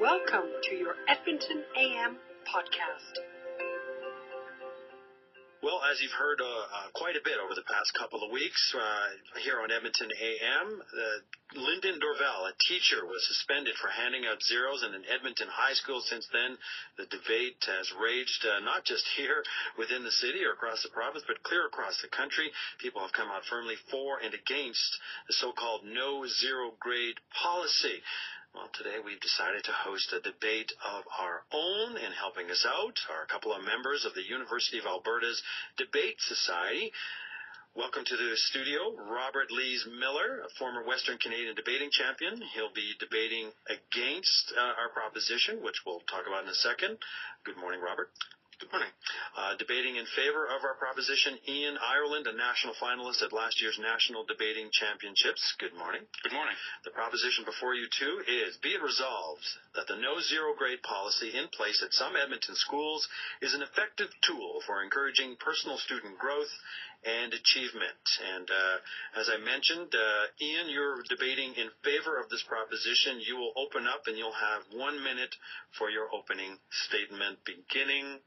Welcome to your Edmonton AM podcast. Well, as you've heard quite a bit over the past couple of weeks here on Edmonton AM, Lyndon Dorval, a teacher, was suspended for handing out zeros in an Edmonton high school. Since then, the debate has raged not just here within the city or across the province, but clear across the country. People have come out firmly for and against the so-called no zero grade policy. Well, today we've decided to host a debate of our own, and helping us out are a couple of members of the University of Alberta's Debate Society. Welcome to the studio, Robert Lees-Miller, a former Western Canadian debating champion. He'll be debating against our proposition, which we'll talk about in a second. Good morning, Robert. Good morning. Debating in favor of our proposition, Iain, Ireland, a national finalist at last year's National Debating Championships. Good morning. Good morning. The proposition before you two is, be it resolved that the no zero grade policy in place at some Edmonton schools is an effective tool for encouraging personal student growth and achievement. And as I mentioned, Iain, you're debating in favor of this proposition. You will open up and you'll have 1 minute for your opening statement beginning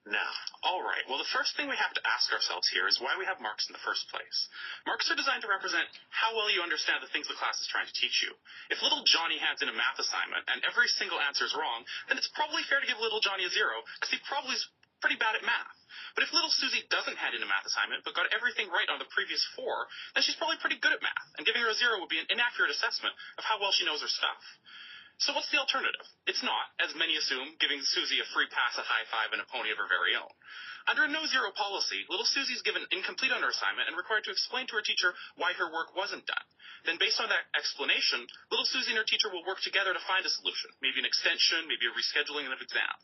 now. All right. Well, the first thing we have to ask ourselves here is why we have marks in the first place. Marks are designed to represent how well you understand the things the class is trying to teach you. If little Johnny hands in a math assignment and every single answer is wrong, then it's probably fair to give little Johnny a zero because he probably is pretty bad at math. But if little Susie doesn't hand in a math assignment but got everything right on the previous 4, then she's probably pretty good at math, and giving her a zero would be an inaccurate assessment of how well she knows her stuff. So what's the alternative? It's not, as many assume, giving Susie a free pass, a high five, and a pony of her very own. Under a no-zero policy, little Susie's given incomplete on her assignment and required to explain to her teacher why her work wasn't done. Then based on that explanation, little Susie and her teacher will work together to find a solution, maybe an extension, maybe a rescheduling of an exam.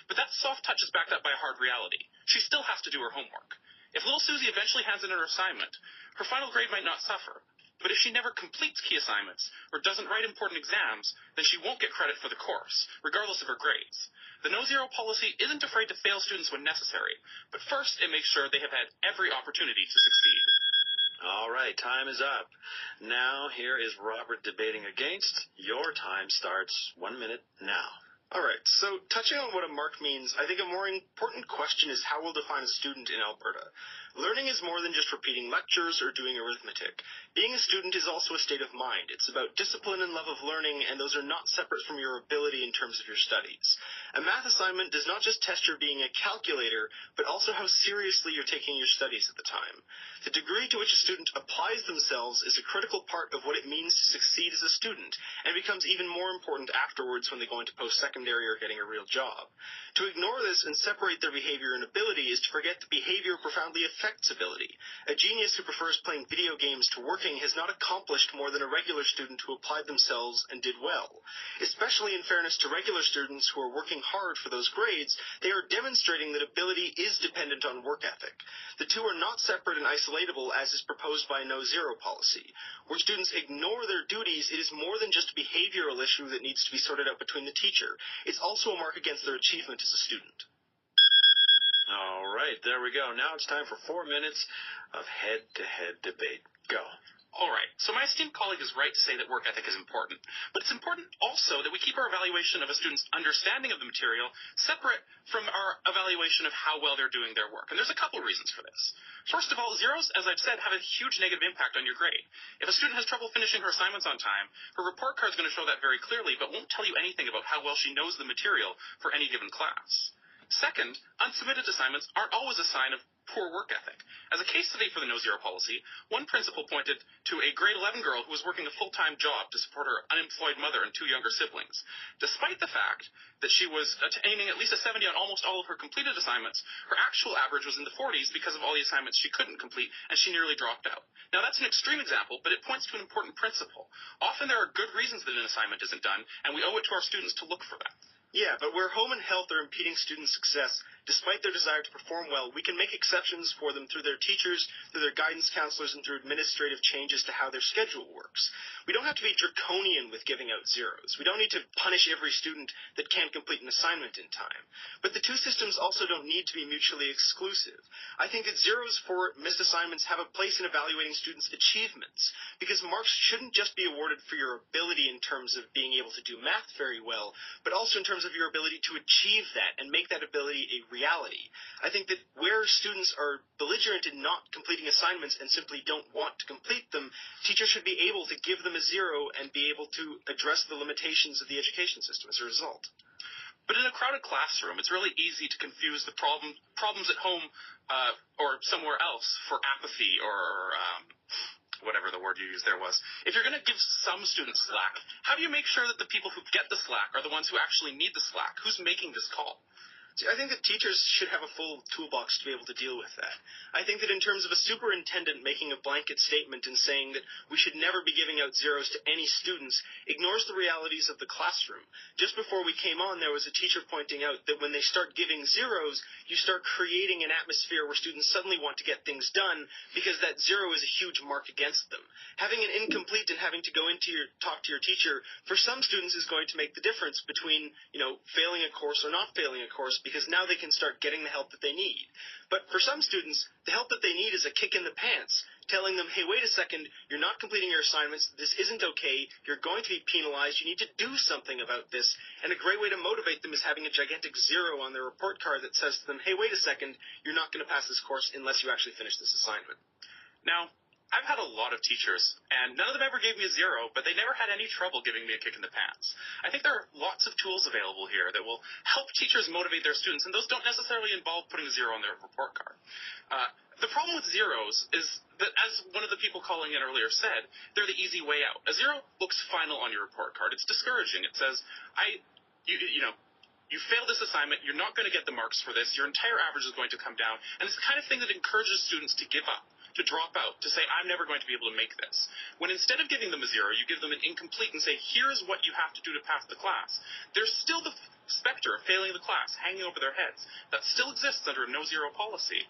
But that soft touch is backed up by a hard reality. She still has to do her homework. If little Susie eventually hands in her assignment, her final grade might not suffer. But if she never completes key assignments or doesn't write important exams, then she won't get credit for the course, regardless of her grades. The no-zero policy isn't afraid to fail students when necessary, but first it makes sure they have had every opportunity to succeed. All right, time is up. Now here is Robert debating against. Your time starts 1 minute now. All right, so touching on what a mark means, I think a more important question is how we'll define a student in Alberta. Learning is more than just repeating lectures or doing arithmetic. Being a student is also a state of mind. It's about discipline and love of learning, and those are not separate from your ability in terms of your studies. A math assignment does not just test your being a calculator, but also how seriously you're taking your studies at the time. The degree to which a student applies themselves is a critical part of what it means to succeed as a student, and becomes even more important afterwards when they go into post-secondary or getting a real job. To ignore this and separate their behavior and ability is to forget that behavior profoundly affects ability. A genius who prefers playing video games to working has not accomplished more than a regular student who applied themselves and did well. Especially in fairness to regular students who are working hard for those grades, they are demonstrating that ability is dependent on work ethic. The two are not separate and isolatable as is proposed by a no-zero policy. Where students ignore their duties, it is more than just a behavioral issue that needs to be sorted out between the teacher. It's also a mark against their achievement as a student. All right, there we go. Now it's time for 4 minutes of head-to-head debate. Go. All right, so my esteemed colleague is right to say that work ethic is important, but it's important also that we keep our evaluation of a student's understanding of the material separate from our evaluation of how well they're doing their work. And there's a couple reasons for this. First of all, zeros, as I've said, have a huge negative impact on your grade. If a student has trouble finishing her assignments on time, her report card is going to show that very clearly, but won't tell you anything about how well she knows the material for any given class. Second, unsubmitted assignments aren't always a sign of poor work ethic. As a case study for the no-zero policy, one principal pointed to a grade 11 girl who was working a full-time job to support her unemployed mother and 2 younger siblings. Despite the fact that she was attaining at least a 70 on almost all of her completed assignments, her actual average was in the 40s because of all the assignments she couldn't complete, and she nearly dropped out. Now, that's an extreme example, but it points to an important principle. Often there are good reasons that an assignment isn't done, and we owe it to our students to look for them. Yeah, but where home and health are impeding student success, despite their desire to perform well, we can make exceptions for them through their teachers, through their guidance counselors, and through administrative changes to how their schedule works. We don't have to be draconian with giving out zeros. We don't need to punish every student that can't complete an assignment in time. But the two systems also don't need to be mutually exclusive. I think that zeros for missed assignments have a place in evaluating students' achievements, because marks shouldn't just be awarded for your ability in terms of being able to do math very well, but also in terms of your ability to achieve that and make that ability a reality. I think that where students are belligerent in not completing assignments and simply don't want to complete them, teachers should be able to give them a zero and be able to address the limitations of the education system as a result. But in a crowded classroom, it's really easy to confuse the problems at home or somewhere else for apathy or whatever the word you used there was. If you're going to give some students slack, how do you make sure that the people who get the slack are the ones who actually need the slack? Who's making this call? I think that teachers should have a full toolbox to be able to deal with that. I think that in terms of a superintendent making a blanket statement and saying that we should never be giving out zeros to any students ignores the realities of the classroom. Just before we came on, there was a teacher pointing out that when they start giving zeros, you start creating an atmosphere where students suddenly want to get things done because that zero is a huge mark against them. Having an incomplete and having to go into talk to your teacher, for some students is going to make the difference between, failing a course or not failing a course, because now they can start getting the help that they need. But for some students, the help that they need is a kick in the pants, telling them, hey, wait a second, you're not completing your assignments, this isn't okay, you're going to be penalized, you need to do something about this. And a great way to motivate them is having a gigantic zero on their report card that says to them, hey, wait a second, you're not going to pass this course unless you actually finish this assignment. Now, I've had a lot of teachers, and none of them ever gave me a zero, but they never had any trouble giving me a kick in the pants. I think there are lots of tools available here that will help teachers motivate their students, and those don't necessarily involve putting a zero on their report card. The problem with zeros is that, as one of the people calling in earlier said, they're the easy way out. A zero looks final on your report card. It's discouraging. It says, you failed this assignment, you're not going to get the marks for this, your entire average is going to come down, and it's the kind of thing that encourages students to give up, to drop out, to say, I'm never going to be able to make this. When instead of giving them a zero, you give them an incomplete and say, here's what you have to do to pass the class, there's still the specter of failing the class hanging over their heads. That still exists under a no-zero policy.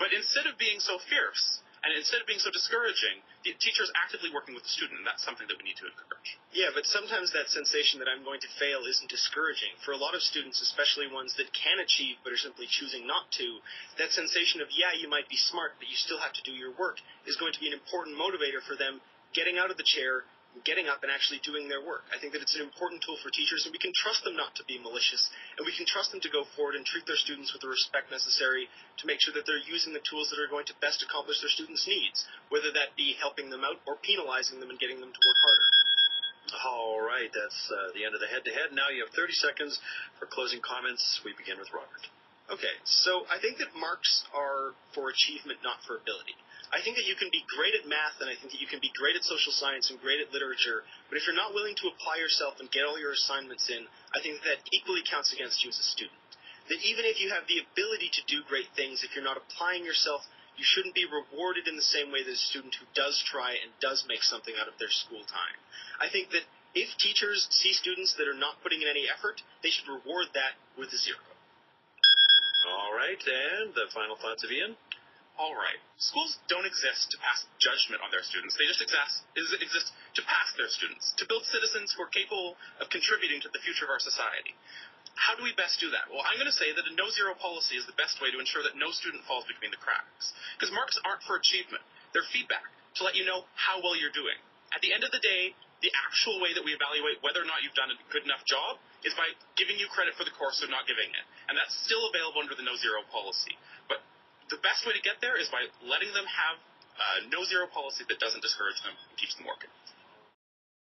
But instead of being so fierce, and instead of being so discouraging, the teacher is actively working with the student, and that's something that we need to encourage. Yeah, but sometimes that sensation that I'm going to fail isn't discouraging. For a lot of students, especially ones that can achieve but are simply choosing not to, that sensation of, yeah, you might be smart, but you still have to do your work, is going to be an important motivator for them getting out of the chair, getting up and actually doing their work. I think that it's an important tool for teachers, and we can trust them not to be malicious, and we can trust them to go forward and treat their students with the respect necessary to make sure that they're using the tools that are going to best accomplish their students' needs, whether that be helping them out or penalizing them and getting them to work harder. All right, that's the end of the head-to-head. Now you have 30 seconds for closing comments. We begin with Robert. Okay, so I think that marks are for achievement, not for ability. I think that you can be great at math, and I think that you can be great at social science and great at literature, but if you're not willing to apply yourself and get all your assignments in, I think that equally counts against you as a student. That even if you have the ability to do great things, if you're not applying yourself, you shouldn't be rewarded in the same way that a student who does try and does make something out of their school time. I think that if teachers see students that are not putting in any effort, they should reward that with a zero. All right, and the final thoughts of Iain? All right. Schools don't exist to pass judgment on their students. They just exist to pass their students, to build citizens who are capable of contributing to the future of our society. How do we best do that? Well, I'm going to say that a no-zero policy is the best way to ensure that no student falls between the cracks. Because marks aren't for achievement. They're feedback to let you know how well you're doing. At the end of the day, the actual way that we evaluate whether or not you've done a good enough job is by giving you credit for the course or not giving it. And that's still available under the no-zero policy. But the best way to get there is by letting them have a no-zero policy that doesn't discourage them and keeps them working.